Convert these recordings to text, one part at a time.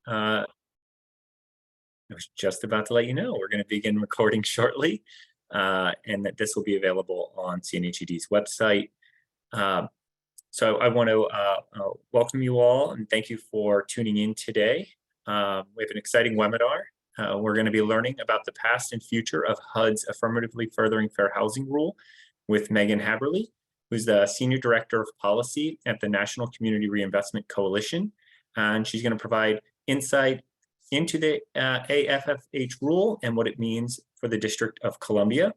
I was just about to let you know we're going to begin recording shortly, and that this will be available on CNHUD's website. So I want to welcome you all and thank you for tuning in today. We have an exciting webinar. We're going to be learning about the past and future of HUD's Affirmatively Furthering Fair Housing Rule with Megan Haberle, who's the Senior Director of Policy at the National Community Reinvestment Coalition. And she's going to provide insight into the AFFH rule and what it means for the District of Columbia.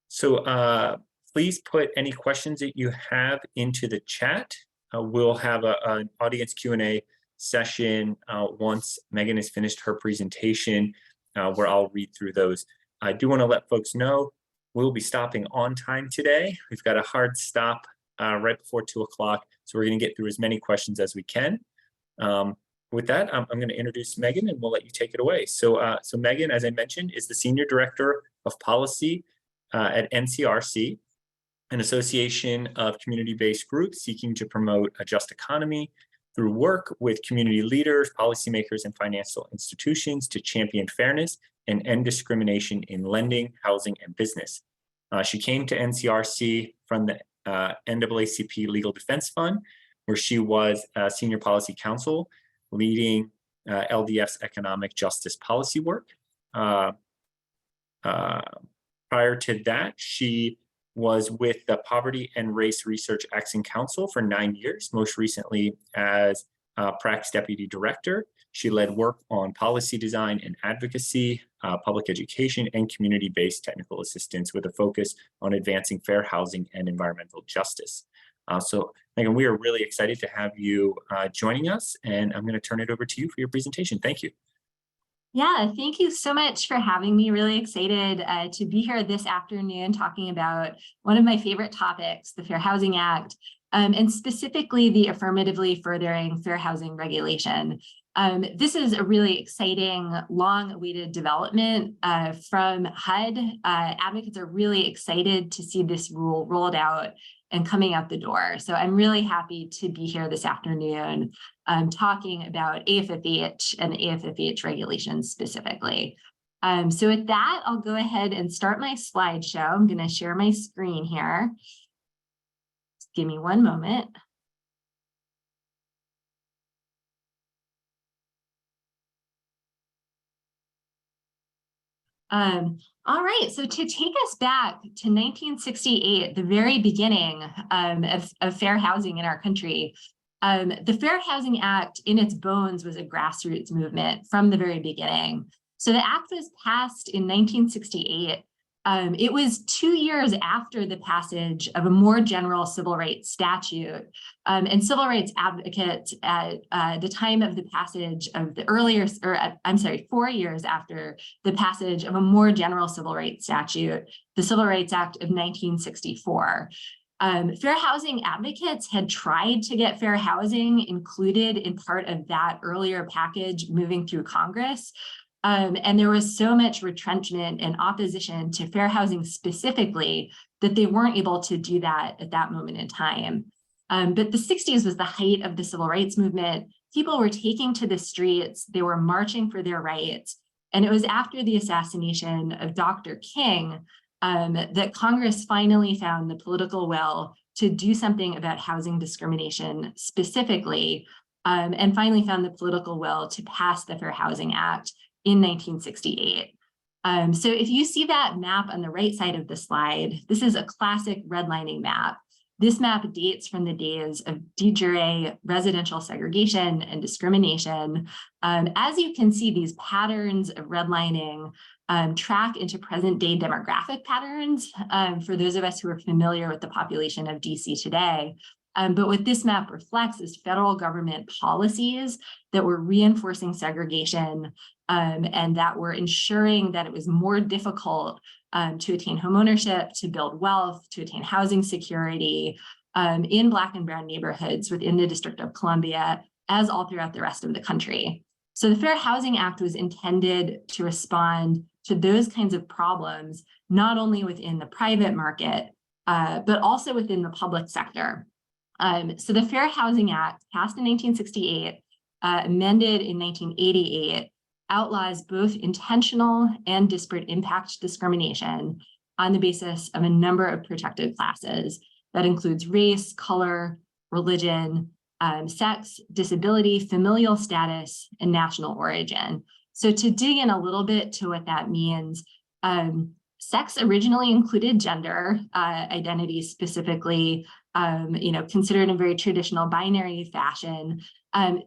So please put any questions that you have into the chat. We'll have an audience Q&A session once Megan has finished her presentation, where I'll read through those. I do want to let folks know we'll be stopping on time today. We've got a hard stop right before 2 o'clock, so we're going to get through as many questions as we can. With that, I'm going to introduce Megan and we'll let you take it away. So Megan, as I mentioned, is the Senior Director of Policy at NCRC, an association of community-based groups seeking to promote a just economy through work with community leaders, policymakers, and financial institutions to champion fairness and end discrimination in lending, housing, and business. She came to NCRC from the NAACP Legal Defense Fund, where she was Senior Policy Counsel, leading LDF's economic justice policy work. Prior to that, she was with the Poverty and Race Research Action Council for 9 years, most recently as PRAC's Deputy Director. She led work on policy design and advocacy, public education, and community-based technical assistance with a focus on advancing fair housing and environmental justice. So Megan, we are really excited to have you joining us, and I'm going to turn it over to you for your presentation. Thank you. Yeah, thank you so much for having me. Really excited to be here this afternoon talking about one of my favorite topics, the Fair Housing Act, and specifically the Affirmatively Furthering Fair Housing Regulation. This is a really exciting, long-awaited development from HUD. Advocates are really excited to see this rule rolled out and coming out the door. So I'm really happy to be here this afternoon talking about AFFH and AFFH regulations specifically. So with that, I'll go ahead and start my slideshow. I'm going to share my screen here. Just give me one moment. All right, so to take us back to 1968, the very beginning of fair housing in our country, the Fair Housing Act in its bones was a grassroots movement from the very beginning. So the act was passed in 1968. It was 2 years after the passage of a more general civil rights statute, and civil rights advocates at the time of the passage of the earlier, or I'm sorry, 4 years after the passage of a more general civil rights statute, the Civil Rights Act of 1964. Fair housing advocates had tried to get fair housing included in part of that earlier package moving through Congress. And there was so much retrenchment and opposition to fair housing specifically that they weren't able to do that at that moment in time. But the 60s was the height of the civil rights movement. People were taking to the streets, they were marching for their rights. And it was after the assassination of Dr. King that Congress finally found the political will to do something about housing discrimination specifically, and finally found the political will to pass the Fair Housing Act in 1968. So if you see that map on the right side of the slide, this is a classic redlining map. This map dates from the days of de jure residential segregation and discrimination. As you can see, these patterns of redlining track into present day demographic patterns for those of us who are familiar with the population of DC today. But what this map reflects is federal government policies that were reinforcing segregation and that were ensuring that it was more difficult to attain homeownership, to build wealth, to attain housing security in Black and Brown neighborhoods within the District of Columbia, as all throughout the rest of the country. So the Fair Housing Act was intended to respond to those kinds of problems, not only within the private market, but also within the public sector. So the Fair Housing Act, passed in 1968, amended in 1988, outlaws both intentional and disparate impact discrimination on the basis of a number of protected classes. That includes race, color, religion, sex, disability, familial status, and national origin. So to dig in a little bit to what that means, sex originally included gender identity specifically, considered in a very traditional binary fashion.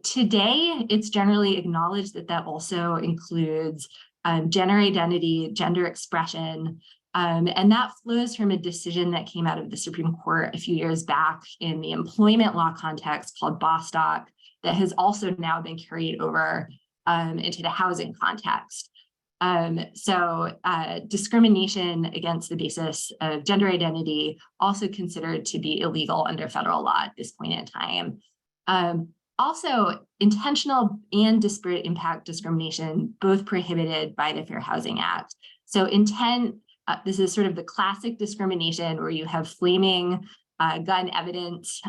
Today, it's generally acknowledged that that also includes gender identity, gender expression, and that flows from a decision that came out of the Supreme Court a few years back in the employment law context called Bostock, that has also now been carried over into the housing context. Discrimination against the basis of gender identity also considered to be illegal under federal law at this point in time. Also, intentional and disparate impact discrimination, both prohibited by the Fair Housing Act. So intent, this is sort of the classic discrimination where you have flaming gun evidence,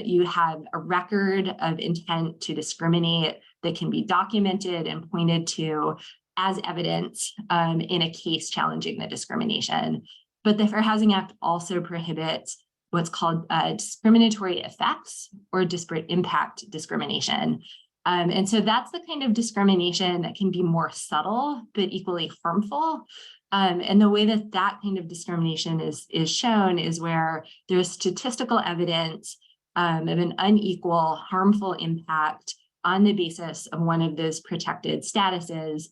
you have a record of intent to discriminate that can be documented and pointed to as evidence in a case challenging the discrimination. But the Fair Housing Act also prohibits what's called discriminatory effects or disparate impact discrimination. And so that's the kind of discrimination that can be more subtle, but equally harmful. And the way that that kind of discrimination is shown is where there's statistical evidence of an unequal, harmful impact on the basis of one of those protected statuses.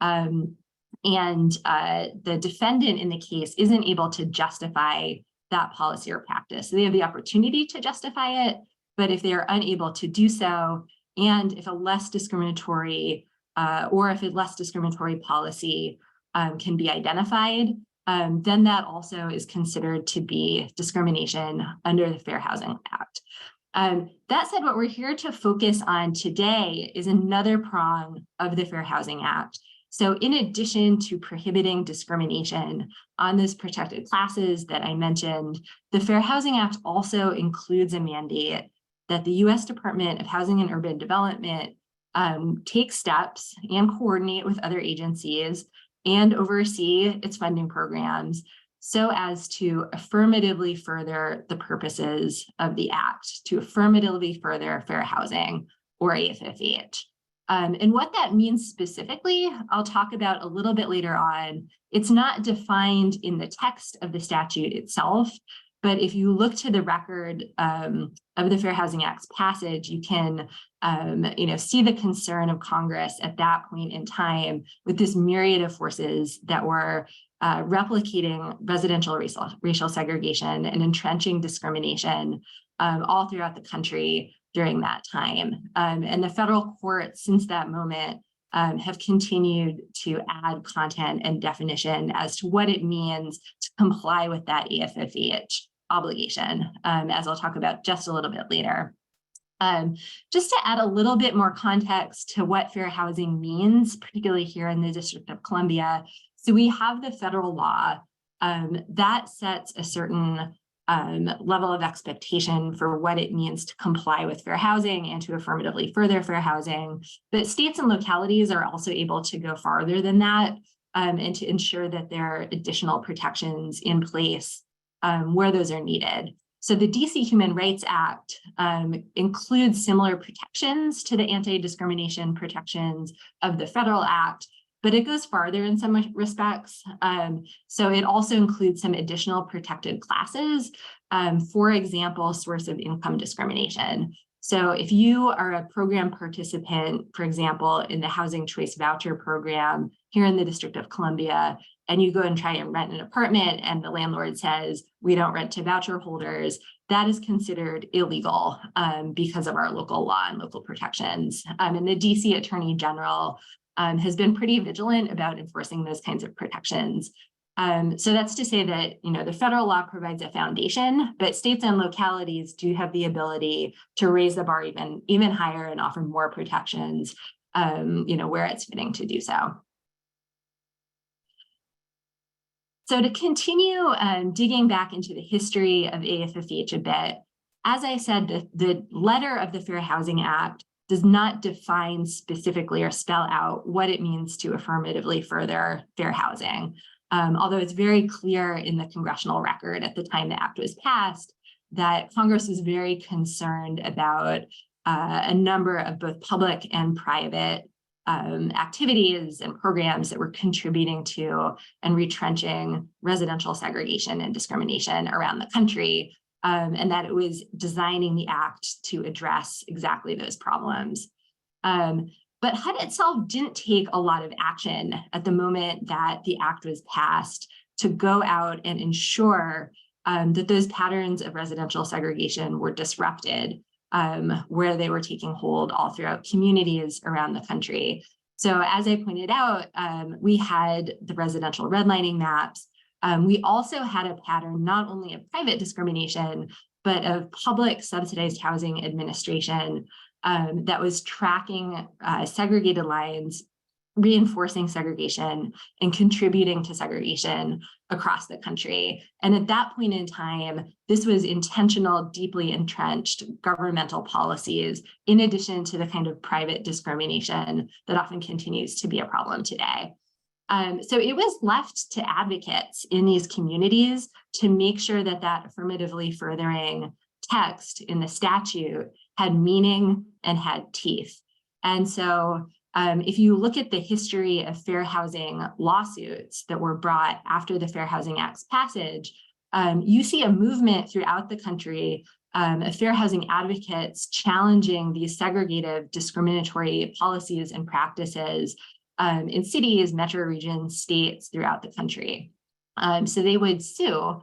And the defendant in the case isn't able to justify that policy or practice. So they have the opportunity to justify it, but if they are unable to do so, and if a less discriminatory policy can be identified, then that also is considered to be discrimination under the Fair Housing Act. That said, what we're here to focus on today is another prong of the Fair Housing Act. So in addition to prohibiting discrimination on those protected classes that I mentioned, the Fair Housing Act also includes a mandate that the U.S. Department of Housing and Urban Development take steps and coordinate with other agencies and oversee its funding programs so as to affirmatively further the purposes of the Act, to affirmatively further fair housing, or AFFH. And what that means specifically, I'll talk about a little bit later on. It's not defined in the text of the statute itself, but if you look to the record of the Fair Housing Act's passage, you can see the concern of Congress at that point in time with this myriad of forces that were replicating residential racial segregation and entrenching discrimination all throughout the country during that time. And the federal courts since that moment have continued to add content and definition as to what it means to comply with that AFFH obligation, as I'll talk about just a little bit later. Just to add a little bit more context to what fair housing means, particularly here in the District of Columbia. So we have the federal law that sets a certain level of expectation for what it means to comply with fair housing and to affirmatively further fair housing. But states and localities are also able to go farther than that and to ensure that there are additional protections in place where those are needed. So the DC Human Rights Act includes similar protections to the anti-discrimination protections of the federal act, but it goes farther in some respects. So it also includes some additional protected classes, for example, source of income discrimination. So if you are a program participant, for example, in the Housing Choice Voucher Program here in the District of Columbia, and you go and try and rent an apartment and the landlord says, we don't rent to voucher holders, that is considered illegal because of our local law and local protections. And the DC Attorney General has been pretty vigilant about enforcing those kinds of protections. So that's to say that, the federal law provides a foundation, but states and localities do have the ability to raise the bar even higher and offer more protections, where it's fitting to do so. So to continue digging back into the history of AFFH a bit, as I said, the letter of the Fair Housing Act does not define specifically or spell out what it means to affirmatively further fair housing. Although it's very clear in the congressional record at the time the act was passed that Congress was very concerned about a number of both public and private activities and programs that were contributing to and retrenching residential segregation and discrimination around the country, and that it was designing the act to address exactly those problems. But HUD itself didn't take a lot of action at the moment that the act was passed to go out and ensure that those patterns of residential segregation were disrupted, where they were taking hold all throughout communities around the country. So as I pointed out, we had the residential redlining maps. We also had a pattern not only of private discrimination, but of public subsidized housing administration that was tracking segregated lines, reinforcing segregation, and contributing to segregation across the country. And at that point in time, this was intentional, deeply entrenched governmental policies, in addition to the kind of private discrimination that often continues to be a problem today. So it was left to advocates in these communities to make sure that that affirmatively furthering text in the statute had meaning and had teeth. And so if you look at the history of fair housing lawsuits that were brought after the Fair Housing Act's passage, you see a movement throughout the country of fair housing advocates challenging these segregative discriminatory policies and practices in cities, metro regions, states throughout the country. So they would sue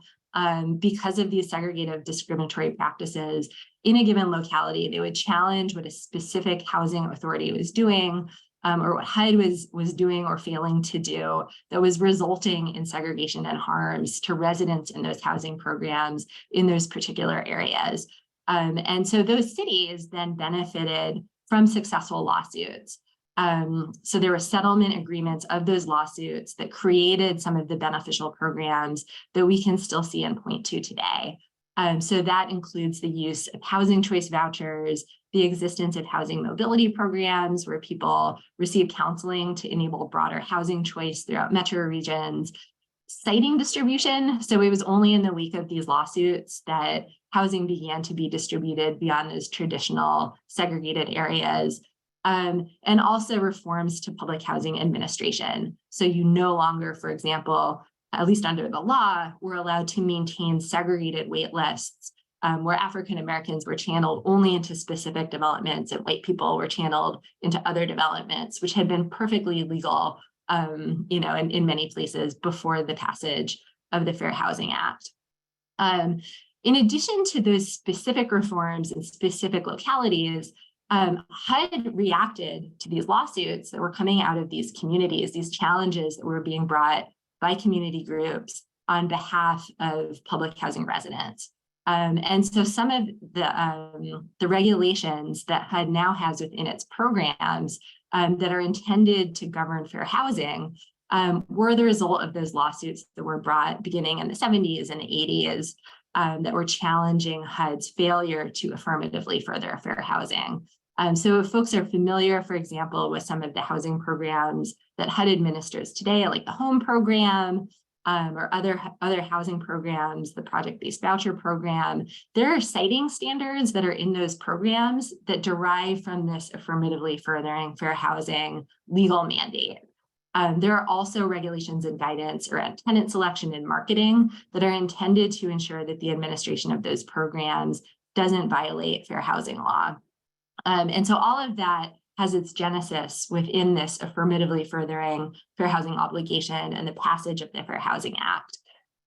because of these segregative discriminatory practices in a given locality. They would challenge what a specific housing authority was doing, or what HUD was doing or failing to do that was resulting in segregation and harms to residents in those housing programs in those particular areas. And so those cities then benefited from successful lawsuits. So there were settlement agreements of those lawsuits that created some of the beneficial programs that we can still see and point to today. So that includes the use of housing choice vouchers, the existence of housing mobility programs where people receive counseling to enable broader housing choice throughout metro regions, siting distribution. So it was only in the wake of these lawsuits that housing began to be distributed beyond those traditional segregated areas. And also reforms to public housing administration. So you no longer, for example, at least under the law, were allowed to maintain segregated wait lists where African Americans were channeled only into specific developments and white people were channeled into other developments, which had been perfectly legal, in many places before the passage of the Fair Housing Act. In addition to those specific reforms in specific localities, HUD reacted to these lawsuits that were coming out of these communities, these challenges that were being brought by community groups on behalf of public housing residents. And so some of the regulations that HUD now has within its programs that are intended to govern fair housing were the result of those lawsuits that were brought beginning in the 70s and the 80s that were challenging HUD's failure to affirmatively further fair housing. So if folks are familiar, for example, with some of the housing programs that HUD administers today, like the home program or other housing programs, the project-based voucher program, there are siting standards that are in those programs that derive from this affirmatively furthering fair housing legal mandate. There are also regulations and guidance around tenant selection and marketing that are intended to ensure that the administration of those programs doesn't violate fair housing law. And so all of that has its genesis within this affirmatively furthering fair housing obligation and the passage of the Fair Housing Act.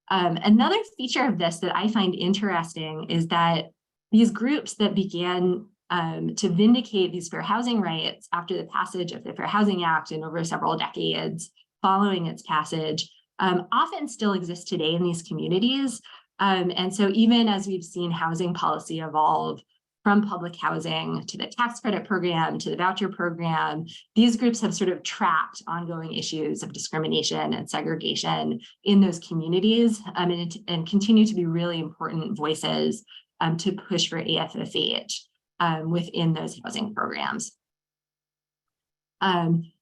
Another feature of this that I find interesting is that these groups that began to vindicate these fair housing rights after the passage of the Fair Housing Act and over several decades following its passage often still exist today in these communities. And so even as we've seen housing policy evolve from public housing to the tax credit program to the voucher program, these groups have sort of tracked ongoing issues of discrimination and segregation in those communities and continue to be really important voices to push for AFFH. within those housing programs.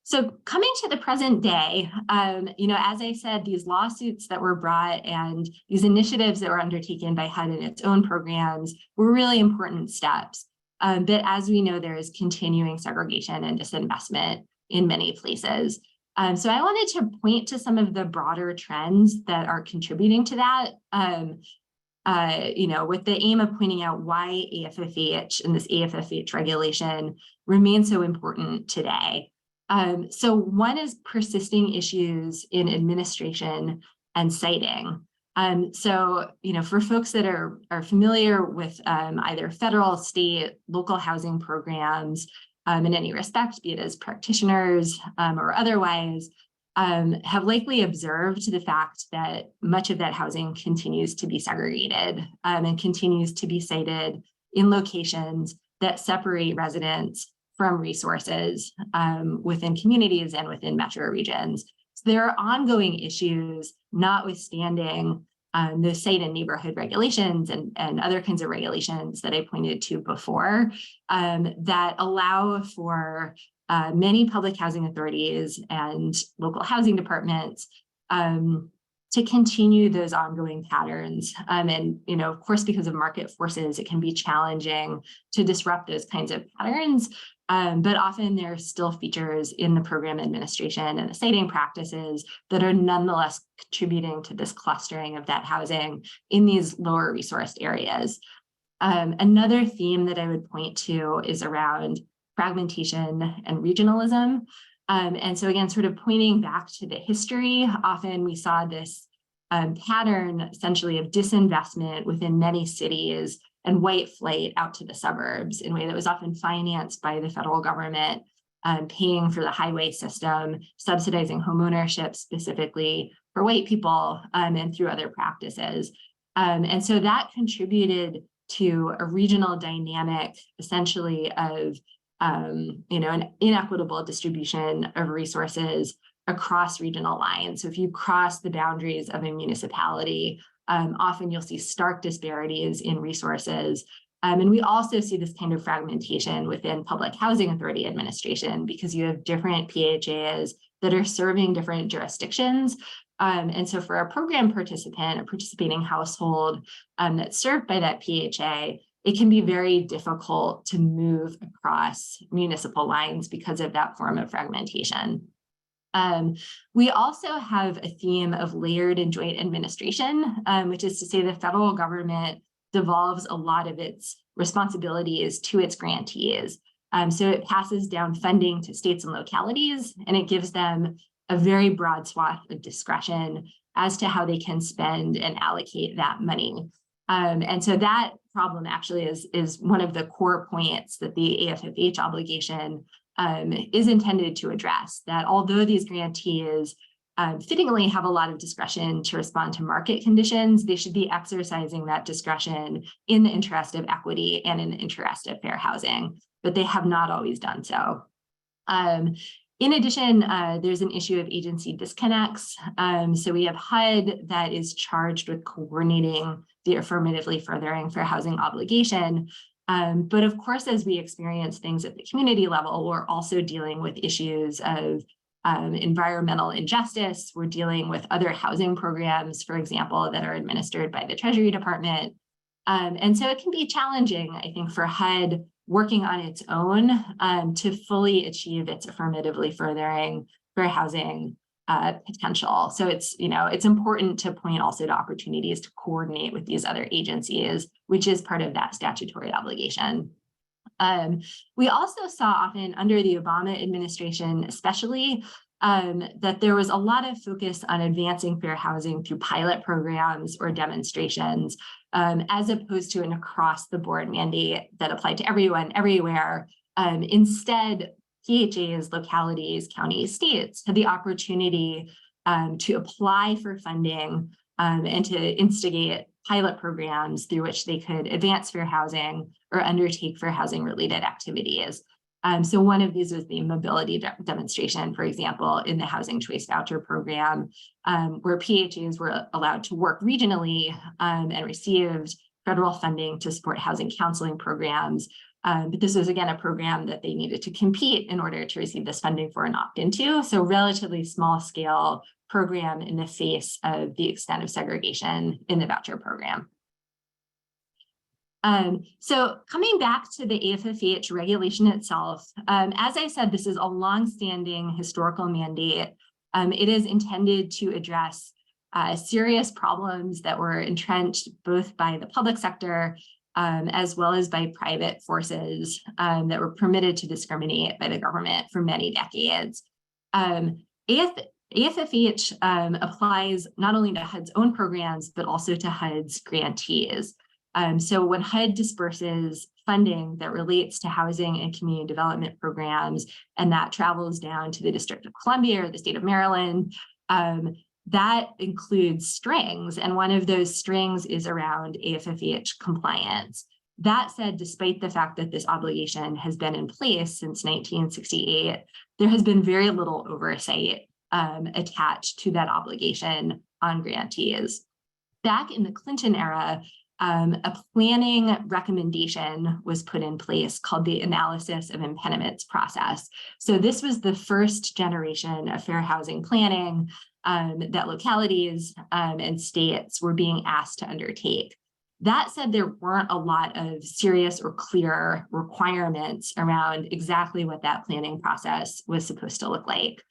So coming to the present day, as I said, these lawsuits that were brought and these initiatives that were undertaken by HUD in its own programs were really important steps. But as we know, there is continuing segregation and disinvestment in many places. So I wanted to point to some of the broader trends that are contributing to that, with the aim of pointing out why AFFH and this AFFH regulation remains so important today. So one is persisting issues in administration and siting. For folks that are familiar with either federal, state, local housing programs in any respect, be it as practitioners or otherwise, have likely observed the fact that much of that housing continues to be segregated and continues to be sited in locations that separate residents from resources within communities and within metro regions. So there are ongoing issues, notwithstanding those site and neighborhood regulations and other kinds of regulations that I pointed to before, that allow for many public housing authorities and local housing departments to continue those ongoing patterns. Of course, because of market forces, it can be challenging to disrupt those kinds of patterns. But often there are still features in the program administration and the siting practices that are nonetheless contributing to this clustering of that housing in these lower resourced areas. Another theme that I would point to is around fragmentation and regionalism. And so again, sort of pointing back to the history, often we saw this pattern essentially of disinvestment within many cities and white flight out to the suburbs in a way that was often financed by the federal government, paying for the highway system, subsidizing homeownership specifically for white people, and through other practices. And so that contributed to a regional dynamic, essentially of an inequitable distribution of resources across regional lines. So if you cross the boundaries of a municipality, often you'll see stark disparities in resources. And we also see this kind of fragmentation within public housing authority administration because you have different PHAs that are serving different jurisdictions. And so for a program participant, a participating household that's served by that PHA, it can be very difficult to move across municipal lines because of that form of fragmentation. We also have a theme of layered and joint administration, which is to say the federal government devolves a lot of its responsibilities to its grantees. So it passes down funding to states and localities, and it gives them a very broad swath of discretion as to how they can spend and allocate that money. And so that problem actually is one of the core points that the AFFH obligation is intended to address, that although these grantees fittingly have a lot of discretion to respond to market conditions, they should be exercising that discretion in the interest of equity and in the interest of fair housing, but they have not always done so. In addition, there's an issue of agency disconnects. So we have HUD that is charged with coordinating the Affirmatively Furthering Fair Housing obligation. But of course, as we experience things at the community level, we're also dealing with issues of environmental injustice. We're dealing with other housing programs, for example, that are administered by the Treasury Department. And so it can be challenging, I think, for HUD working on its own to fully achieve its affirmatively furthering fair housing potential. So it's important to point also to opportunities to coordinate with these other agencies, which is part of that statutory obligation. We also saw often under the Obama administration, especially, that there was a lot of focus on advancing fair housing through pilot programs or demonstrations, as opposed to an across-the-board mandate that applied to everyone, everywhere. Instead, PHAs, localities, counties, states had the opportunity to apply for funding and to instigate pilot programs through which they could advance fair housing or undertake fair housing related activities. So one of these was the mobility demonstration, for example, in the Housing Choice Voucher Program, where PHAs were allowed to work regionally and received federal funding to support housing counseling programs But this was, again, a program that they needed to compete in order to receive this funding for and opt into. So relatively small scale program in the face of the extent of segregation in the voucher program. So coming back to the AFFH regulation itself, as I said, this is a longstanding historical mandate. It is intended to address serious problems that were entrenched both by the public sector as well as by private forces that were permitted to discriminate by the government for many decades. AFFH applies not only to HUD's own programs, but also to HUD's grantees. So when HUD disperses funding that relates to housing and community development programs, and that travels down to the District of Columbia or the state of Maryland, that includes strings. And one of those strings is around AFFH compliance. That said, despite the fact that this obligation has been in place since 1968, there has been very little oversight attached to that obligation on grantees. Back in the Clinton era, a planning recommendation was put in place called the analysis of impediments process. So this was the first generation of fair housing planning that localities and states were being asked to undertake. That said, there weren't a lot of serious or clear requirements around exactly what that planning process was supposed to look like.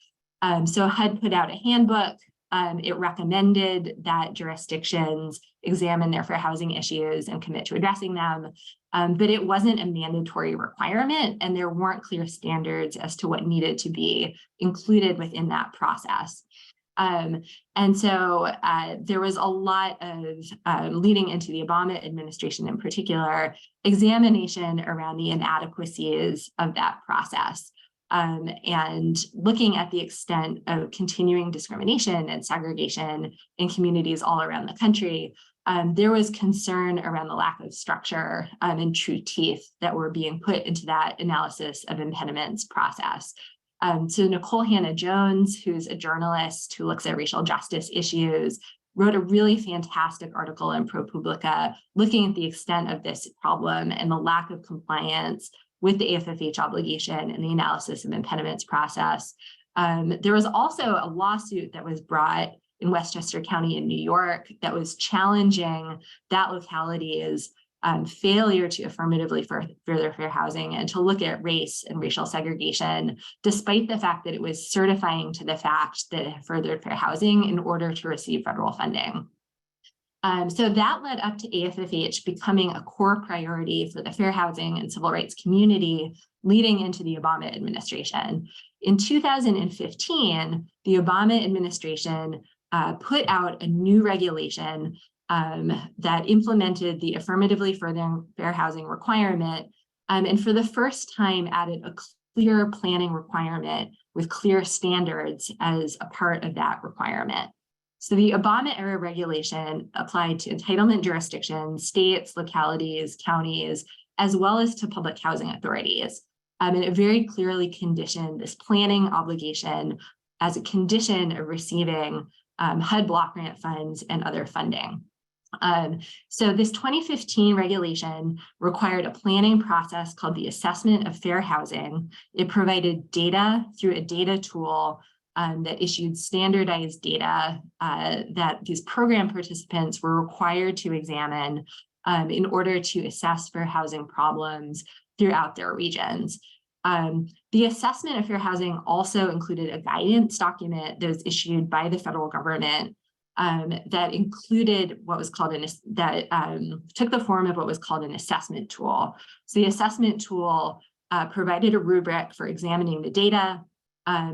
So HUD put out a handbook. It recommended that jurisdictions examine their fair housing issues and commit to addressing them, but it wasn't a mandatory requirement, and there weren't clear standards as to what needed to be included within that process. And so there was a lot of, leading into the Obama administration in particular, examination around the inadequacies of that process. And looking at the extent of continuing discrimination and segregation in communities all around the country, there was concern around the lack of structure and true teeth that were being put into that analysis of impediments process. So Nicole Hannah-Jones, who's a journalist who looks at racial justice issues, wrote a really fantastic article in ProPublica looking at the extent of this problem and the lack of compliance with the AFFH obligation and the analysis of impediments process. There was also a lawsuit that was brought in Westchester County in New York that was challenging that locality's failure to affirmatively further fair housing and to look at race and racial segregation, despite the fact that it was certifying to the fact that it furthered fair housing in order to receive federal funding. So that led up to AFFH becoming a core priority for the fair housing and civil rights community leading into the Obama administration. In 2015, the Obama administration put out a new regulation that implemented the affirmatively furthering fair housing requirement, and for the first time added a clear planning requirement with clear standards as a part of that requirement. So the Obama era regulation applied to entitlement jurisdictions, states, localities, counties, as well as to public housing authorities. And it very clearly conditioned this planning obligation as a condition of receiving HUD block grant funds and other funding. So this 2015 regulation required a planning process called the Assessment of Fair Housing. It provided data through a data tool that issued standardized data that these program participants were required to examine in order to assess fair housing problems throughout their regions. The Assessment of Fair Housing also included a guidance document that was issued by the federal government that included what was called took the form of what was called an assessment tool. So the assessment tool provided a rubric for examining the data.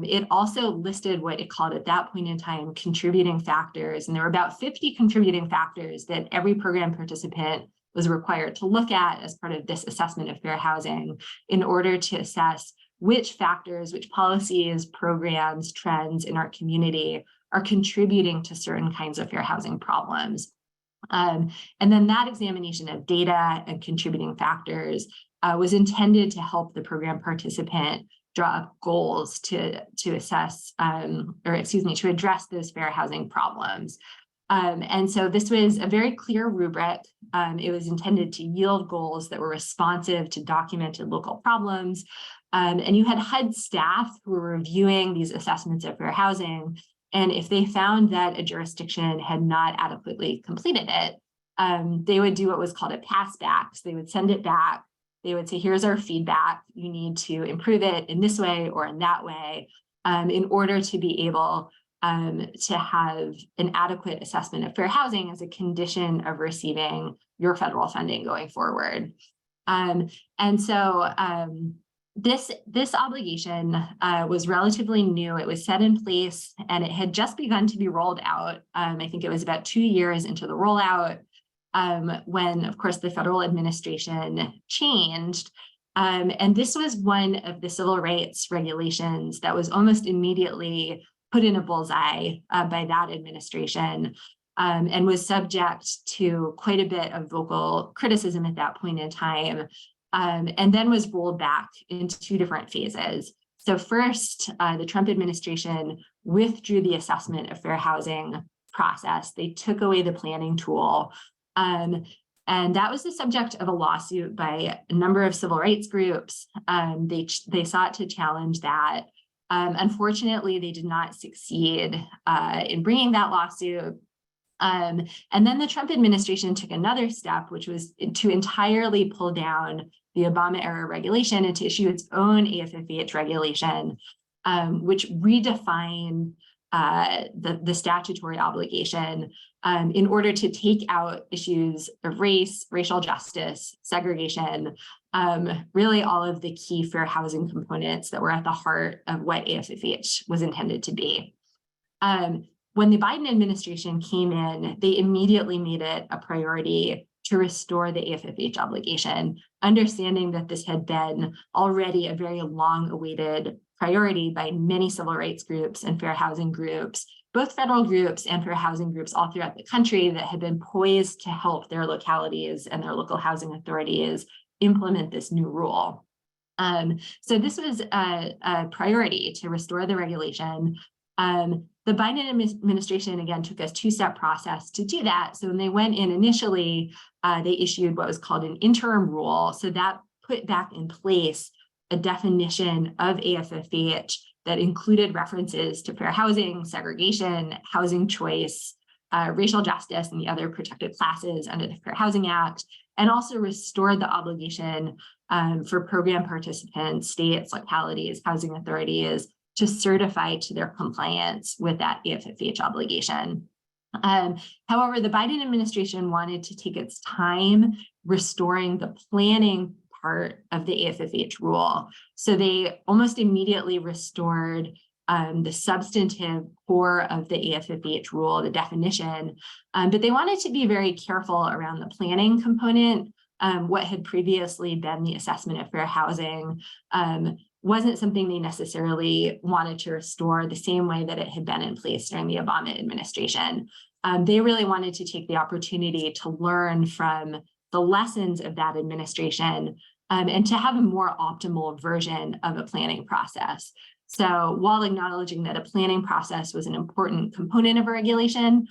It also listed what it called at that point in time contributing factors, and there were about 50 contributing factors that every program participant was required to look at as part of this assessment of fair housing in order to assess which factors, which policies, programs, trends in our community are contributing to certain kinds of fair housing problems. And then that examination of data and contributing factors was intended to help the program participant draw up goals to assess, to address those fair housing problems. And so this was a very clear rubric. It was intended to yield goals that were responsive to documented local problems. And you had HUD staff who were reviewing these assessments of fair housing. And if they found that a jurisdiction had not adequately completed it, they would do what was called a pass back. So they would send it back. They would say, here's our feedback. You need to improve it in this way or in that way in order to be able to have an adequate assessment of fair housing as a condition of receiving your federal funding going forward. And so this obligation was relatively new. It was set in place and it had just begun to be rolled out. I think it was about 2 years into the rollout when, of course, the federal administration changed. And this was one of the civil rights regulations that was almost immediately put in a bullseye by that administration and was subject to quite a bit of vocal criticism at that point in time, and then was rolled back into 2 different phases. So first, the Trump administration withdrew the assessment of fair housing process. They took away the planning tool. And that was the subject of a lawsuit by a number of civil rights groups. They sought to challenge that. Unfortunately, they did not succeed in bringing that lawsuit. And then the Trump administration took another step, which was to entirely pull down the Obama era regulation and to issue its own AFFH regulation, which redefined the statutory obligation in order to take out issues of race, racial justice, segregation, really all of the key fair housing components that were at the heart of what AFFH was intended to be. When the Biden administration came in, they immediately made it a priority to restore the AFFH obligation, understanding that this had been already a very long-awaited priority by many civil rights groups and fair housing groups, both federal groups and fair housing groups all throughout the country that had been poised to help their localities and their local housing authorities implement this new rule. So this was a priority to restore the regulation. The Biden administration, again, took a 2-step process to do that. So when they went in initially, they issued what was called an interim rule. So that put back in place a definition of AFFH that included references to fair housing, segregation, housing choice, racial justice, and the other protected classes under the Fair Housing Act, and also restored the obligation for program participants, states, localities, housing authorities, to certify to their compliance with that AFFH obligation. However, the Biden administration wanted to take its time restoring the planning part of the AFFH rule. So they almost immediately restored the substantive core of the AFFH rule, the definition, but they wanted to be very careful around the planning component. What had previously been the assessment of fair housing wasn't something they necessarily wanted to restore the same way that it had been in place during the Obama administration. They really wanted to take the opportunity to learn from the lessons of that administration and to have a more optimal version of a planning process. So while acknowledging that a planning process was an important component of a regulation,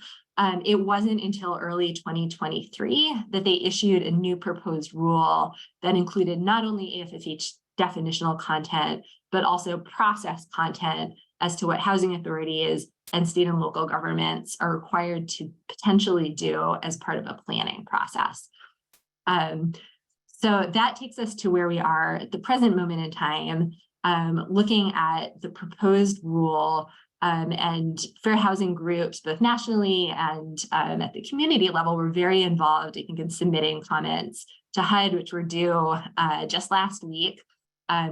it wasn't until early 2023 that they issued a new proposed rule that included not only AFFH definitional content, but also process content as to what housing authorities and state and local governments are required to potentially do as part of a planning process. So that takes us to where we are at the present moment in time, looking at the proposed rule and fair housing groups, both nationally and at the community level, were very involved, I think, in submitting comments to HUD, which were due just last week.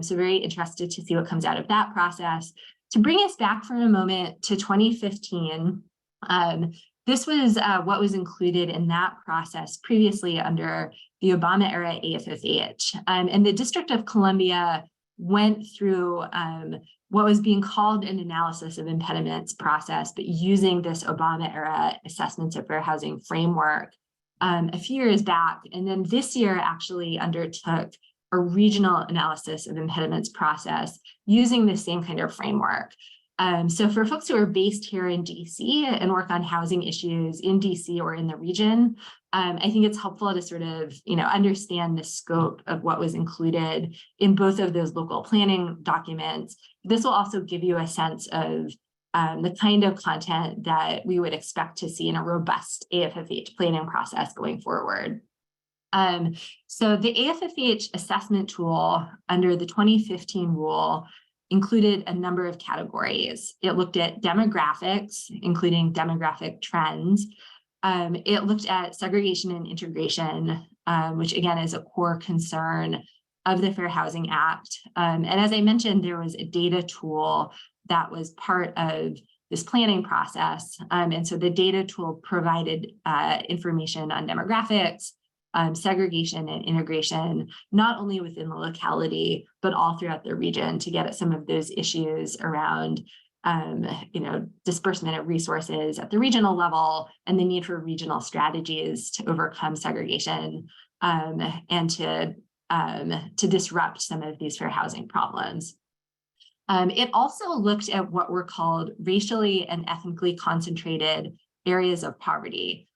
So very interested to see what comes out of that process. To bring us back for a moment to 2015, this was what was included in that process previously under the Obama era AFFH. And the District of Columbia went through what was being called an analysis of impediments process, but using this Obama era assessments of fair housing framework a few years back. And then this year actually undertook a regional analysis of impediments process using the same kind of framework. So for folks who are based here in DC and work on housing issues in DC or in the region, I think it's helpful to sort of, understand the scope of what was included in both of those local planning documents. This will also give you a sense of the kind of content that we would expect to see in a robust AFFH planning process going forward. So the AFFH assessment tool under the 2015 rule included a number of categories. It looked at demographics, including demographic trends. It looked at segregation and integration, which again is a core concern of the Fair Housing Act. And as I mentioned, there was a data tool that was part of this planning process. And so the data tool provided information on demographics, segregation and integration, not only within the locality, but all throughout the region to get at some of those issues around, disbursement of resources at the regional level and the need for regional strategies to overcome segregation and to disrupt some of these fair housing problems. It also looked at what were called racially and ethnically concentrated areas of poverty,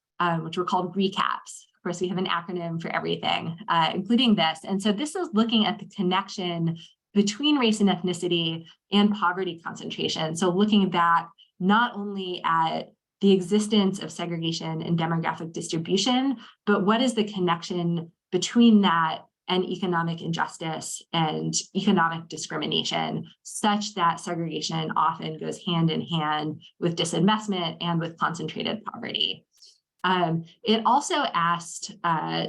which were called recaps. Of course, we have an acronym for everything, including this. And so this is looking at the connection between race and ethnicity and poverty concentration. So looking back not only at the existence of segregation and demographic distribution, but what is the connection between that and economic injustice and economic discrimination, such that segregation often goes hand in hand with disinvestment and with concentrated poverty. It also asked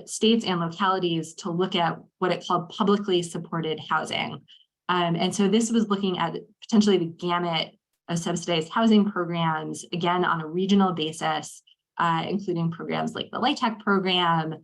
states and localities to look at what it called publicly supported housing. And so this was looking at potentially the gamut of subsidized housing programs, again, on a regional basis, including programs like the LIHTC program,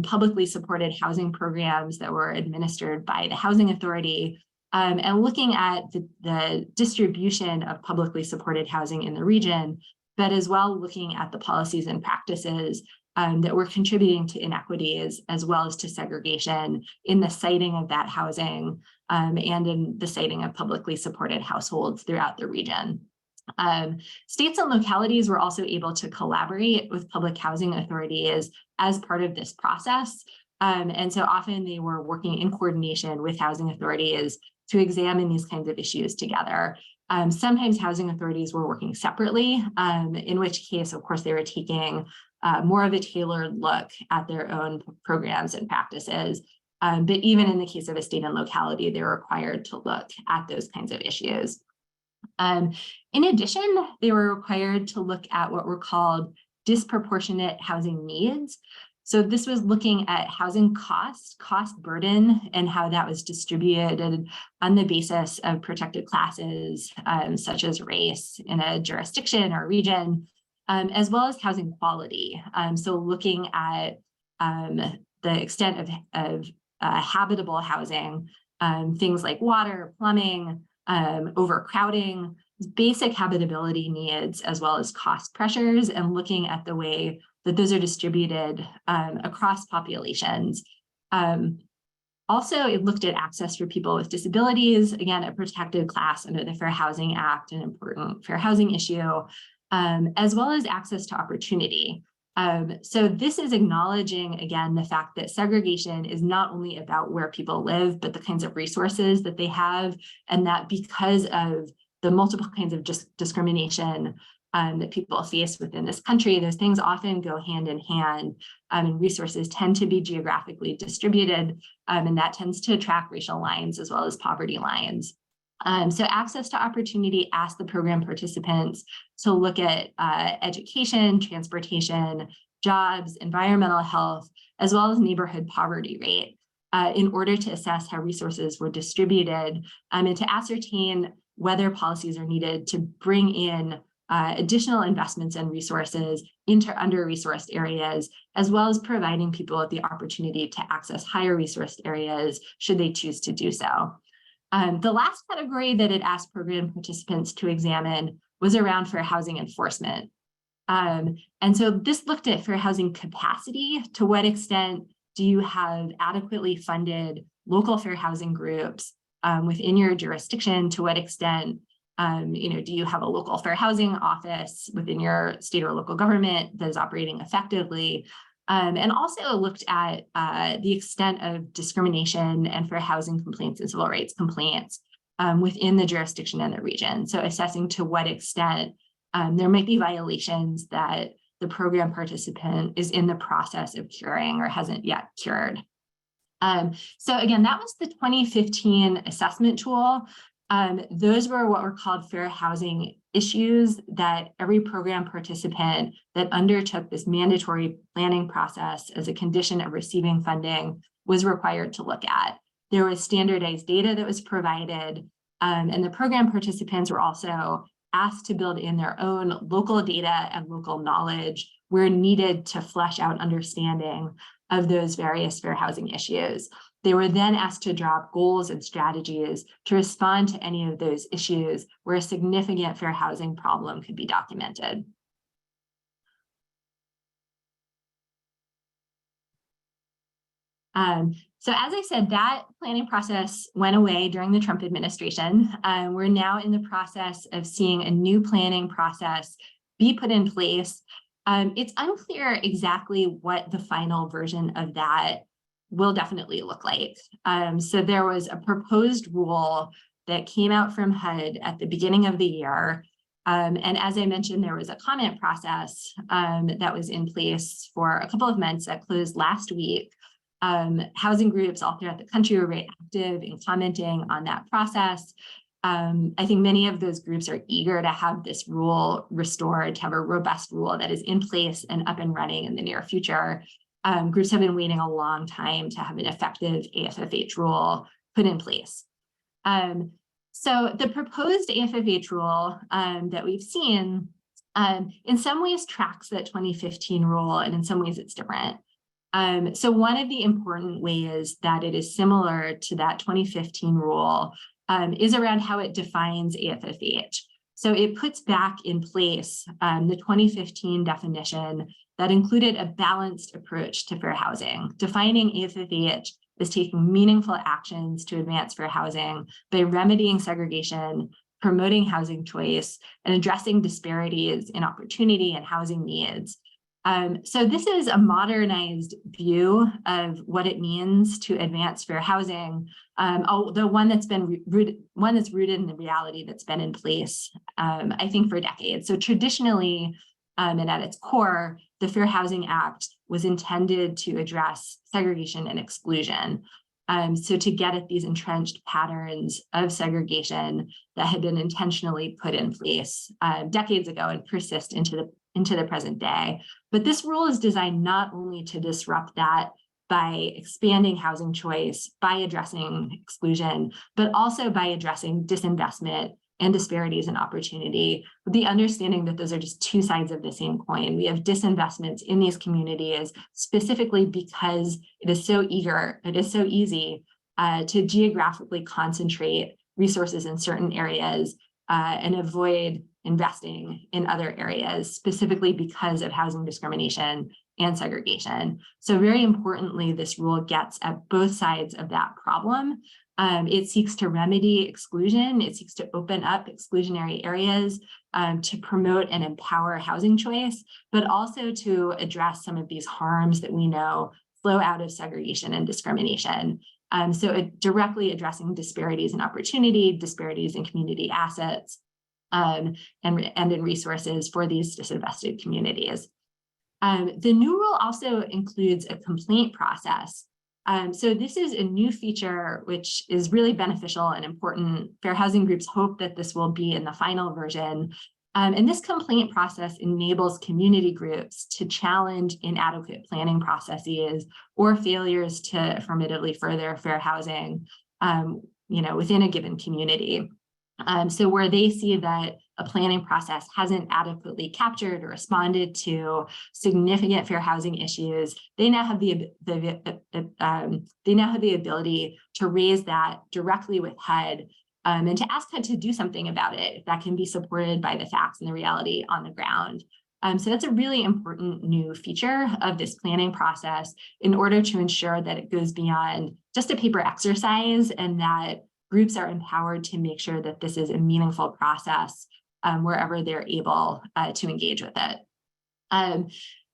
publicly supported housing programs that were administered by the Housing Authority, and looking at the distribution of publicly supported housing in the region, but as well looking at the policies and practices that were contributing to inequities as well as to segregation in the siting of that housing and in the siting of publicly supported households throughout the region. States and localities were also able to collaborate with public housing authorities as part of this process. And so often they were working in coordination with housing authorities to examine these kinds of issues together. Sometimes housing authorities were working separately, in which case, of course, they were taking more of a tailored look at their own programs and practices. But even in the case of a state and locality, they were required to look at those kinds of issues. In addition, they were required to look at what were called disproportionate housing needs. So this was looking at housing cost burden, and how that was distributed on the basis of protected classes, such as race in a jurisdiction or region, as well as housing quality. So looking at the extent of habitable housing, things like water, plumbing, overcrowding, basic habitability needs, as well as cost pressures, and looking at the way that those are distributed across populations. Also, it looked at access for people with disabilities, again, a protected class under the Fair Housing Act, an important fair housing issue, as well as access to opportunity. So this is acknowledging, again, the fact that segregation is not only about where people live, but the kinds of resources that they have, and that because of the multiple kinds of discrimination that people face within this country, those things often go hand in hand, and resources tend to be geographically distributed, and that tends to attract racial lines as well as poverty lines. So access to opportunity asked the program participants to look at education, transportation, jobs, environmental health, as well as neighborhood poverty rate in order to assess how resources were distributed and to ascertain whether policies are needed to bring in additional investments and resources into under-resourced areas, as well as providing people with the opportunity to access higher resourced areas should they choose to do so. The last category that it asked program participants to examine was around fair housing enforcement. And so this looked at fair housing capacity. To what extent do you have adequately funded local fair housing groups within your jurisdiction? To what extent Do you have a local fair housing office within your state or local government that is operating effectively? And also looked at the extent of discrimination and fair housing complaints and civil rights complaints within the jurisdiction and the region. So assessing to what extent there might be violations that the program participant is in the process of curing or hasn't yet cured. So again, that was the 2015 assessment tool. Those were what were called fair housing issues that every program participant that undertook this mandatory planning process as a condition of receiving funding was required to look at. There was standardized data that was provided, and the program participants were also asked to build in their own local data and local knowledge where needed to flesh out understanding of those various fair housing issues. They were then asked to draw up goals and strategies to respond to any of those issues where a significant fair housing problem could be documented. So as I said, that planning process went away during the Trump administration. We're now in the process of seeing a new planning process be put in place. It's unclear exactly what the final version of that will definitely look like. So there was a proposed rule that came out from HUD at the beginning of the year. And as I mentioned, there was a comment process that was in place for a couple of months that closed last week. Housing groups all throughout the country were very active in commenting on that process. I think many of those groups are eager to have this rule restored, to have a robust rule that is in place and up and running in the near future. Groups have been waiting a long time to have an effective AFFH rule put in place. So the proposed AFFH rule that we've seen in some ways tracks that 2015 rule, and in some ways it's different. So one of the important ways that it is similar to that 2015 rule is around how it defines AFFH. So it puts back in place the 2015 definition that included a balanced approach to fair housing, defining AFFH as taking meaningful actions to advance fair housing by remedying segregation, promoting housing choice, and addressing disparities in opportunity and housing needs. So this is a modernized view of what it means to advance fair housing, although one that's rooted in the reality that's been in place, I think, for decades. So traditionally, and at its core, the Fair Housing Act was intended to address segregation and exclusion. So to get at these entrenched patterns of segregation that had been intentionally put in place decades ago and persist into the present day. But this rule is designed not only to disrupt that by expanding housing choice, by addressing exclusion, but also by addressing disinvestment and disparities in opportunity, with the understanding that those are just two sides of the same coin. We have disinvestments in these communities specifically because it is so easy to geographically concentrate resources in certain areas and avoid investing in other areas, specifically because of housing discrimination and segregation. So very importantly, this rule gets at both sides of that problem. It seeks to remedy exclusion. It seeks to open up exclusionary areas to promote and empower housing choice, but also to address some of these harms that we know flow out of segregation and discrimination. So directly addressing disparities in opportunity, disparities in community assets, and in resources for these disinvested communities. The new rule also includes a complaint process. So this is a new feature which is really beneficial and important. Fair housing groups hope that this will be in the final version. And this complaint process enables community groups to challenge inadequate planning processes or failures to affirmatively further fair housing, within a given community. So where they see that a planning process hasn't adequately captured or responded to significant fair housing issues, they now have the ability to raise that directly with HUD and to ask HUD to do something about it if that can be supported by the facts and the reality on the ground. So that's a really important new feature of this planning process in order to ensure that it goes beyond just a paper exercise and that groups are empowered to make sure that this is a meaningful process wherever they're able to engage with it.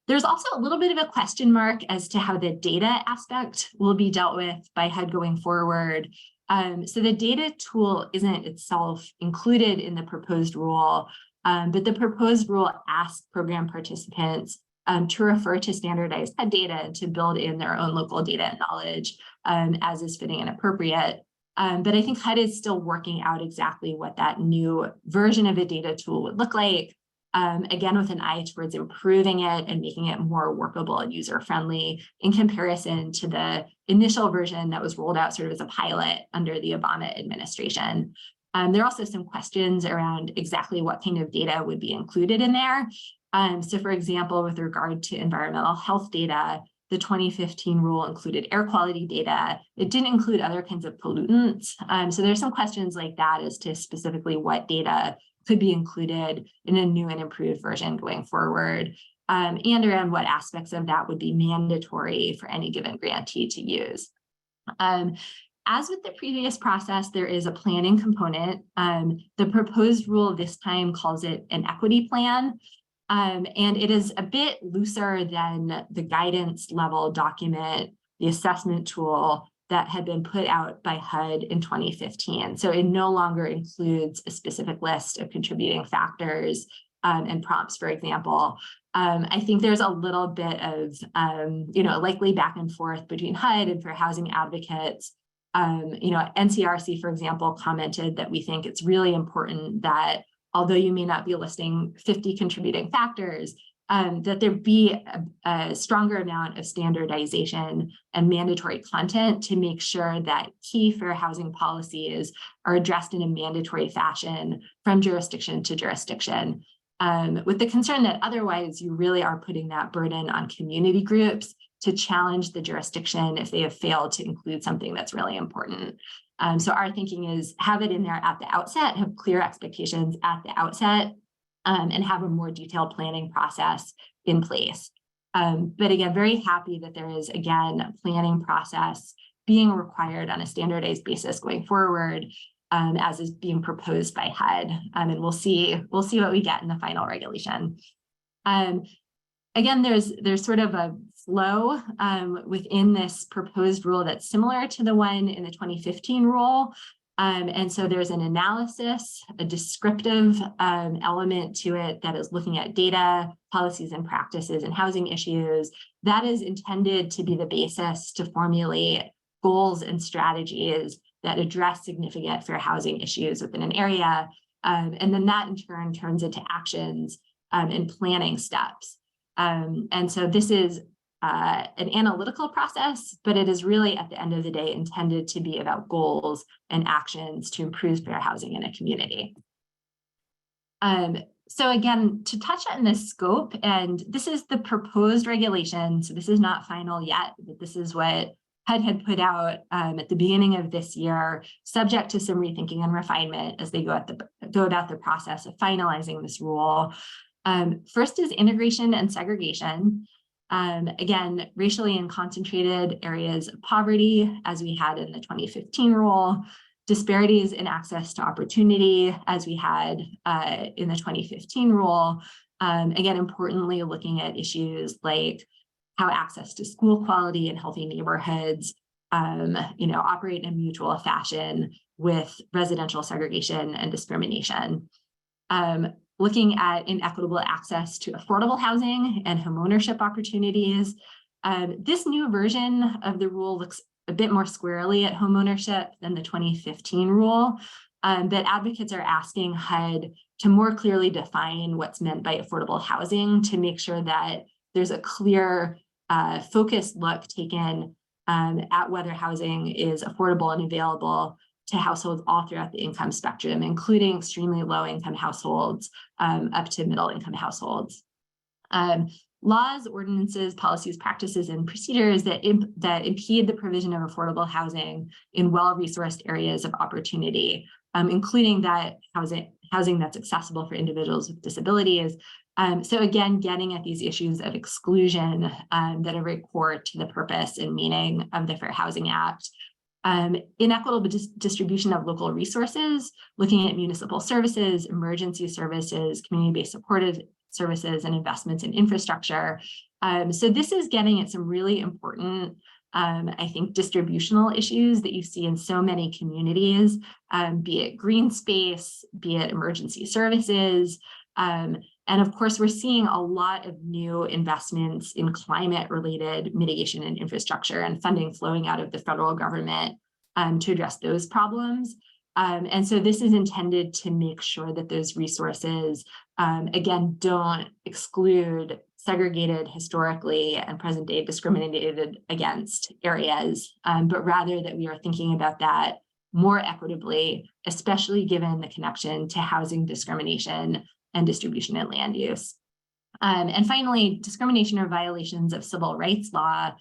There's also a little bit of a question mark as to how the data aspect will be dealt with by HUD going forward. So the data tool isn't itself included in the proposed rule, but the proposed rule asks program participants to refer to standardized HUD data and to build in their own local data and knowledge as is fitting and appropriate. But I think HUD is still working out exactly what that new version of a data tool would look like. Again, with an eye towards improving it and making it more workable and user-friendly in comparison to the initial version that was rolled out sort of as a pilot under the Obama administration. There are also some questions around exactly what kind of data would be included in there. So for example, with regard to environmental health data, the 2015 rule included air quality data. It didn't include other kinds of pollutants. So there's some questions like that as to specifically what data could be included in a new and improved version going forward, and around what aspects of that would be mandatory for any given grantee to use. As with the previous process, there is a planning component. The proposed rule this time calls it an equity plan, and it is a bit looser than the guidance level document, the assessment tool that had been put out by HUD in 2015. So it no longer includes a specific list of contributing factors and prompts, for example. I think there's a little bit of, likely back and forth between HUD and fair housing advocates. NCRC, for example, commented that we think it's really important that although you may not be listing 50 contributing factors, that there be a stronger amount of standardization and mandatory content to make sure that key fair housing policies are addressed in a mandatory fashion from jurisdiction to jurisdiction, with the concern that otherwise you really are putting that burden on community groups to challenge the jurisdiction if they have failed to include something that's really important. So our thinking is have it in there at the outset, have clear expectations at the outset, and have a more detailed planning process in place. But again, very happy that there is, again, a planning process being required on a standardized basis going forward, as is being proposed by HUD. And we'll see what we get in the final regulation. Again, there's sort of a flow within this proposed rule that's similar to the one in the 2015 rule. And so there's an analysis, a descriptive element to it that is looking at data, policies and practices and housing issues. That is intended to be the basis to formulate goals and strategies that address significant fair housing issues within an area. And then that in turn turns into actions and planning steps. And so this is an analytical process, but it is really at the end of the day intended to be about goals and actions to improve fair housing in a community. So again, to touch on this scope, and this is the proposed regulation, so this is not final yet, but this is what HUD had put out at the beginning of this year, subject to some rethinking and refinement as they go about the process of finalizing this rule. First is integration and segregation. Again, racially and concentrated areas of poverty, as we had in the 2015 rule, disparities in access to opportunity, as we had in the 2015 rule. Again, importantly, looking at issues like how access to school quality and healthy neighborhoods, operate in a mutual fashion with residential segregation and discrimination. Looking at inequitable access to affordable housing and homeownership opportunities. This new version of the rule looks a bit more squarely at homeownership than the 2015 rule, but advocates are asking HUD to more clearly define what's meant by affordable housing to make sure that there's a clear, focused look taken at whether housing is affordable and available to households all throughout the income spectrum, including extremely low income households up to middle income households. Laws, ordinances, policies, practices, and procedures that impede the provision of affordable housing in well-resourced areas of opportunity, including that housing that's accessible for individuals with disabilities. So again, getting at these issues of exclusion that are very core to the purpose and meaning of the Fair Housing Act. Inequitable distribution of local resources, looking at municipal services, emergency services, community-based supportive services, and investments in infrastructure. So this is getting at some really important, I think, distributional issues that you see in so many communities, be it green space, be it emergency services. And of course, we're seeing a lot of new investments in climate-related mitigation and infrastructure and funding flowing out of the federal government to address those problems. And so this is intended to make sure that those resources, again, don't exclude segregated historically and present day discriminated against areas, but rather that we are thinking about that more equitably, especially given the connection to housing discrimination and distribution and land use. And finally, discrimination or violations of civil rights law.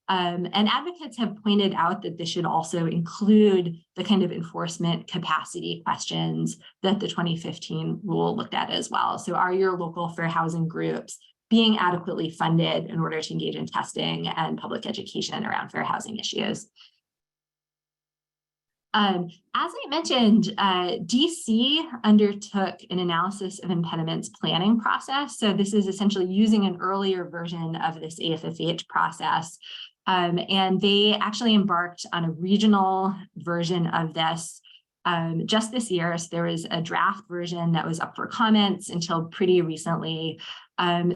And advocates have pointed out that this should also include the kind of enforcement capacity questions that the 2015 rule looked at as well. So are your local fair housing groups being adequately funded in order to engage in testing and public education around fair housing issues? As I mentioned, DC undertook an analysis of impediments planning process. So this is essentially using an earlier version of this AFFH process. And they actually embarked on a regional version of this just this year. So there was a draft version that was up for comments until pretty recently.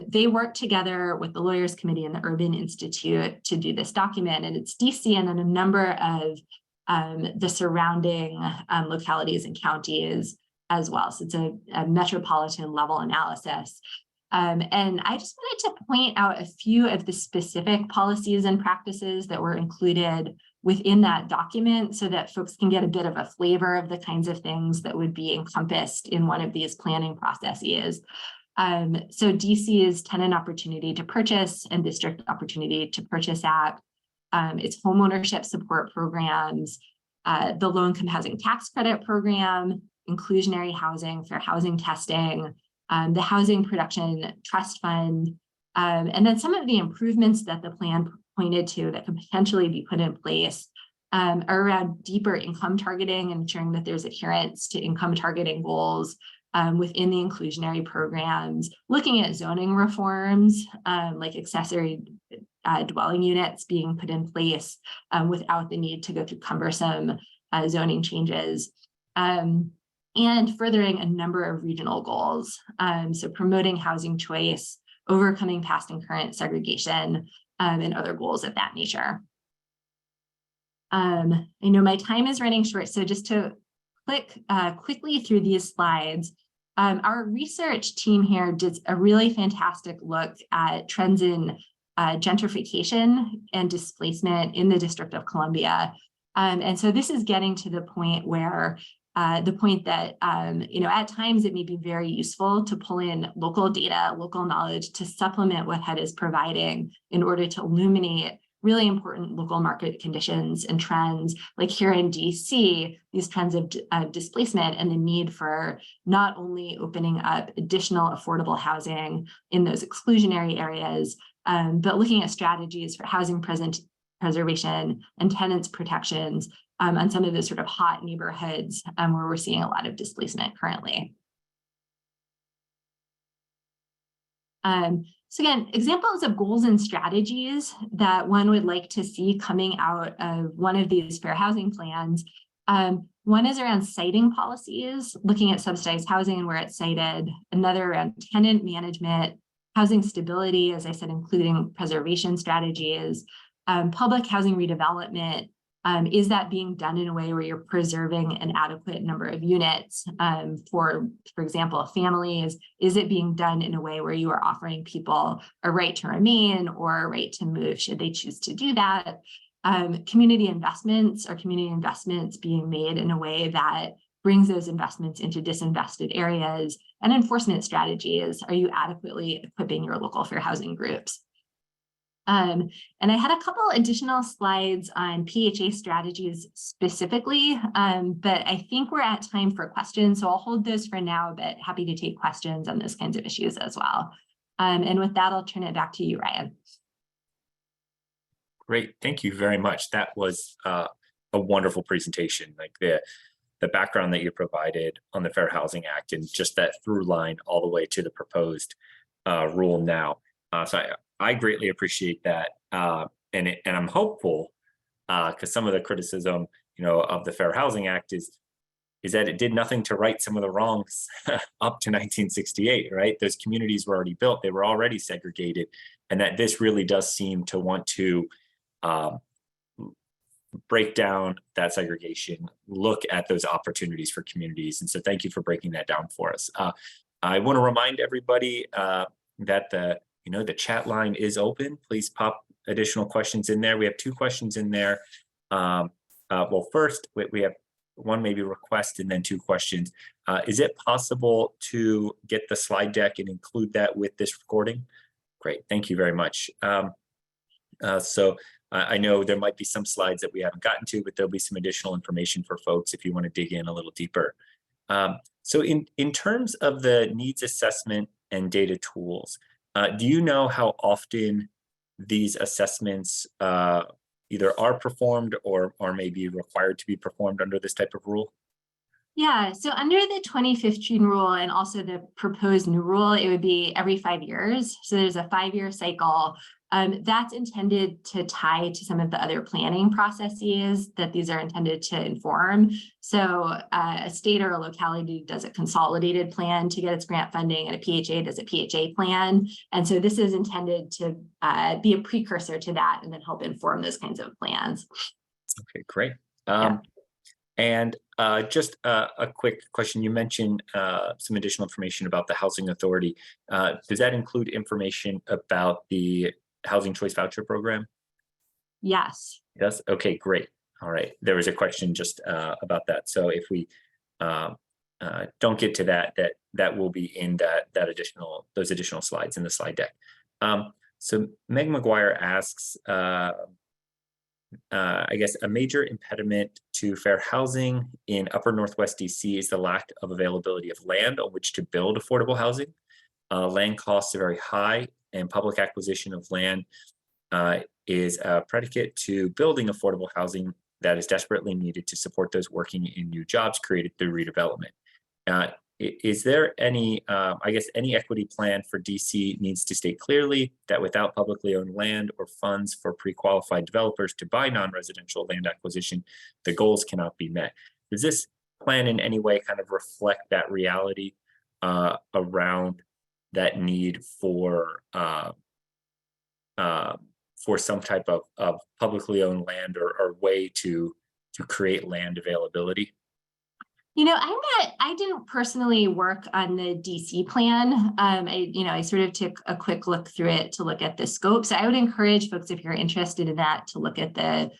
They worked together with the Lawyers Committee and the Urban Institute to do this document, and it's DC and then a number of the surrounding localities and counties as well. So it's a metropolitan level analysis. And I just wanted to point out a few of the specific policies and practices that were included within that document so that folks can get a bit of a flavor of the kinds of things that would be encompassed in one of these planning processes. So DC's Tenant Opportunity to Purchase and District Opportunity to Purchase Act, its homeownership support programs, the low-income housing tax credit program, inclusionary housing, fair housing testing, the Housing Production Trust Fund, and then some of the improvements that the plan pointed to that could potentially be put in place are around deeper income targeting and ensuring that there's adherence to income targeting goals within the inclusionary programs, looking at zoning reforms like accessory dwelling units being put in place without the need to go through cumbersome zoning changes, and furthering a number of regional goals. So promoting housing choice, overcoming past and current segregation, and other goals of that nature. I know my time is running short, so just to click quickly through these slides, our research team here did a really fantastic look at trends in gentrification and displacement in the District of Columbia. And so this is getting to the point where the point that, at times it may be very useful to pull in local data, local knowledge to supplement what HUD is providing in order to illuminate really important local market conditions and trends, like here in DC, these trends of displacement and the need for not only opening up additional affordable housing in those exclusionary areas, but looking at strategies for housing preservation and tenants protections on some of those sort of hot neighborhoods where we're seeing a lot of displacement currently. So again, examples of goals and strategies that one would like to see coming out of one of these fair housing plans. One is around siting policies, looking at subsidized housing and where it's sited. Another around tenant management, housing stability, as I said, including preservation strategies, public housing redevelopment. Is that being done in a way where you're preserving an adequate number of units for example, families? Is it being done in a way where you are offering people a right to remain or a right to move should they choose to do that? Community investments, are community investments being made in a way that brings those investments into disinvested areas? And enforcement strategies, are you adequately equipping your local fair housing groups? And I had a couple additional slides on PHA strategies specifically, but I think we're at time for questions, so I'll hold those for now, but happy to take questions on those kinds of issues as well. And with that, I'll turn it back to you, Ryan. Great, thank you very much. That was a wonderful presentation, like the background that you provided on the Fair Housing Act and just that through line all the way to the proposed rule now. So I greatly appreciate that, and I'm hopeful because some of the criticism, of the Fair Housing Act is that it did nothing to right some of the wrongs up to 1968, right? Those communities were already built, they were already segregated, and that this really does seem to want to break down that segregation, look at those opportunities for communities. And so thank you for breaking that down for us. I want to remind everybody that the chat line is open. Please pop additional questions in there. We have 2 questions in there. Well, first, we have one maybe request and then 2 questions. Is it possible to get the slide deck and include that with this recording? Great, thank you very much. So I know there might be some slides that we haven't gotten to, but there'll be some additional information for folks if you want to dig in a little deeper. So in terms of the needs assessment and data tools, do you know how often these assessments either are performed or may be required to be performed under this type of rule? Yeah, so under the 2015 rule and also the proposed new rule, it would be every 5 years. So there's a 5-year cycle. That's intended to tie to some of the other planning processes that these are intended to inform. So a state or a locality does a consolidated plan to get its grant funding, and a PHA does a PHA plan. And so this is intended to be a precursor to that and then help inform those kinds of plans. Okay, great. Yeah. And just a quick question. You mentioned some additional information about the Housing Authority. Does that include information about the Housing Choice Voucher Program? Yes. Yes. Okay, great. All right. There was a question just about that. So if we don't get to that will be in those additional slides in the slide deck. So Meg McGuire asks, I guess a major impediment to fair housing in Upper Northwest DC is the lack of availability of land on which to build affordable housing. Land costs are very high, and public acquisition of land is a predicate to building affordable housing that is desperately needed to support those working in new jobs created through redevelopment. Is there any, any equity plan for DC needs to state clearly that without publicly owned land or funds for pre-qualified developers to buy non-residential land acquisition, the goals cannot be met? Does this plan in any way kind of reflect that reality around that need for some type of publicly owned land or way to create land availability? I didn't personally work on the DC plan. I sort of took a quick look through it to look at the scope. So I would encourage folks, if you're interested in that, to look at the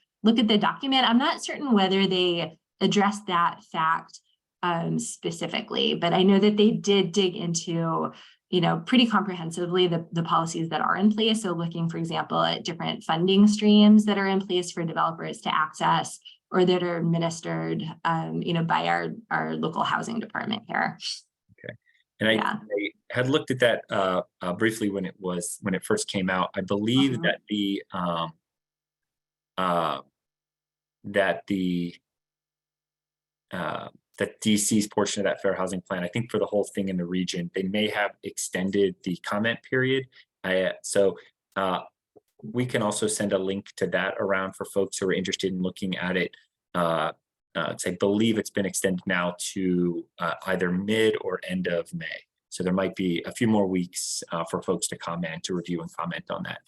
document. I'm not certain whether they address that fact specifically, but I know that they did dig into pretty comprehensively the policies that are in place. So looking, for example, at different funding streams that are in place for developers to access or that are administered, by our local housing department here. Okay, and I had looked at that briefly when it first came out. I believe that that DC's portion of that fair housing plan, I think for the whole thing in the region, they may have extended the comment period. So we can also send a link to that around for folks who are interested in looking at it. I believe it's been extended now to either mid or end of May. So there might be a few more weeks for folks to review and comment on that.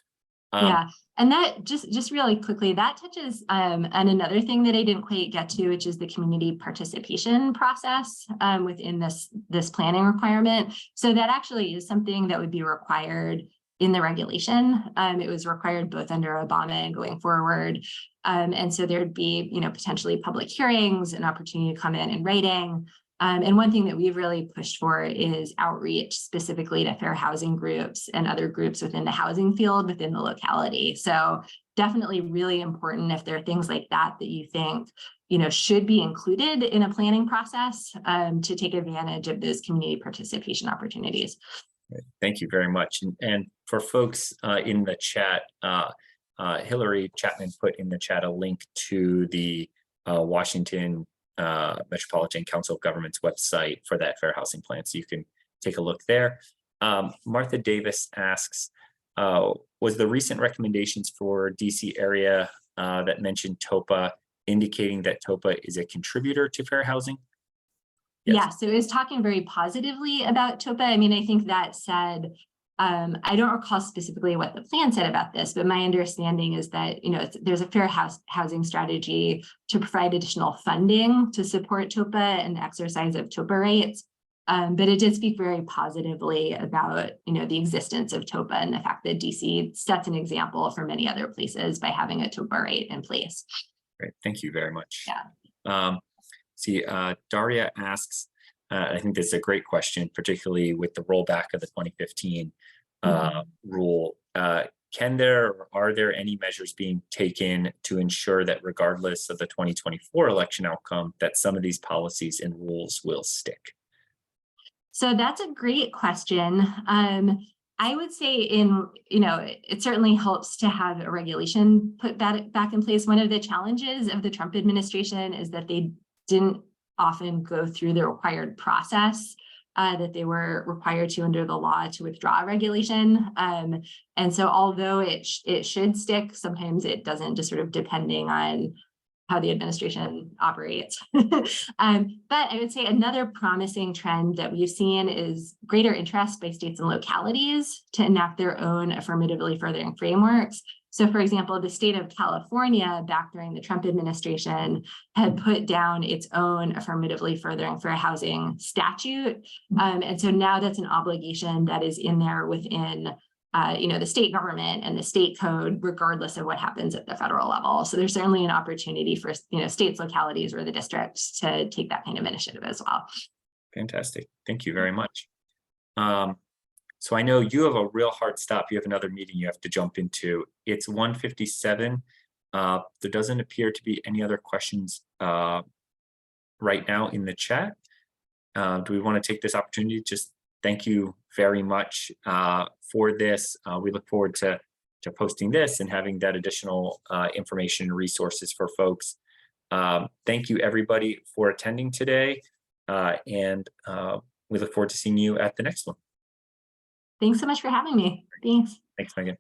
Yeah, and that just really quickly, that touches on another thing that I didn't quite get to, which is the community participation process within this planning requirement. So that actually is something that would be required in the regulation. It was required both under Obama and going forward. And so there'd be, potentially public hearings, an opportunity to comment in writing. And one thing that we've really pushed for is outreach specifically to fair housing groups and other groups within the housing field within the locality. So definitely really important if there are things like that you think, should be included in a planning process to take advantage of those community participation opportunities. Thank you very much. And for folks in the chat, Hillary Chapman put in the chat a link to the Washington Metropolitan Council of Governments website for that fair housing plan, so you can take a look there. Martha Davis asks, was the recent recommendations for DC area that mentioned TOPA indicating that TOPA is a contributor to fair housing? Yes. Yeah, so it was talking very positively about TOPA. I mean, I think that said, I don't recall specifically what the plan said about this, but my understanding is that, you know, there's a fair housing strategy to provide additional funding to support TOPA and the exercise of TOPA rights. But it did speak very positively about, you know, the existence of TOPA and the fact that DC sets an example for many other places by having a TOPA right in place. Great, thank you very much. Yeah. Daria asks, I think this is a great question, particularly with the rollback of the 2015 rule. Are there any measures being taken to ensure that regardless of the 2024 election outcome, that some of these policies and rules will stick? So that's a great question. I would say it certainly helps to have a regulation put back in place. One of the challenges of the Trump administration is that they didn't often go through the required process that they were required to under the law to withdraw regulation. And so although it should stick, sometimes it doesn't, just sort of depending on how the administration operates. But I would say another promising trend that we've seen is greater interest by states and localities to enact their own affirmatively furthering frameworks. So for example, the state of California back during the Trump administration had put down its own affirmatively furthering fair housing statute. And so now that's an obligation that is in there within the state government and the state code, regardless of what happens at the federal level. So there's certainly an opportunity for states, localities, or the districts to take that kind of initiative as well. Fantastic. Thank you very much. So I know you have a real hard stop. You have another meeting you have to jump into. It's 1:57. There doesn't appear to be any other questions right now in the chat. Do we want to take this opportunity? Just thank you very much for this. We look forward to posting this and having that additional information and resources for folks. Thank you everybody for attending today. And we look forward to seeing you at the next one. Thanks so much for having me. Thanks. Thanks, Megan.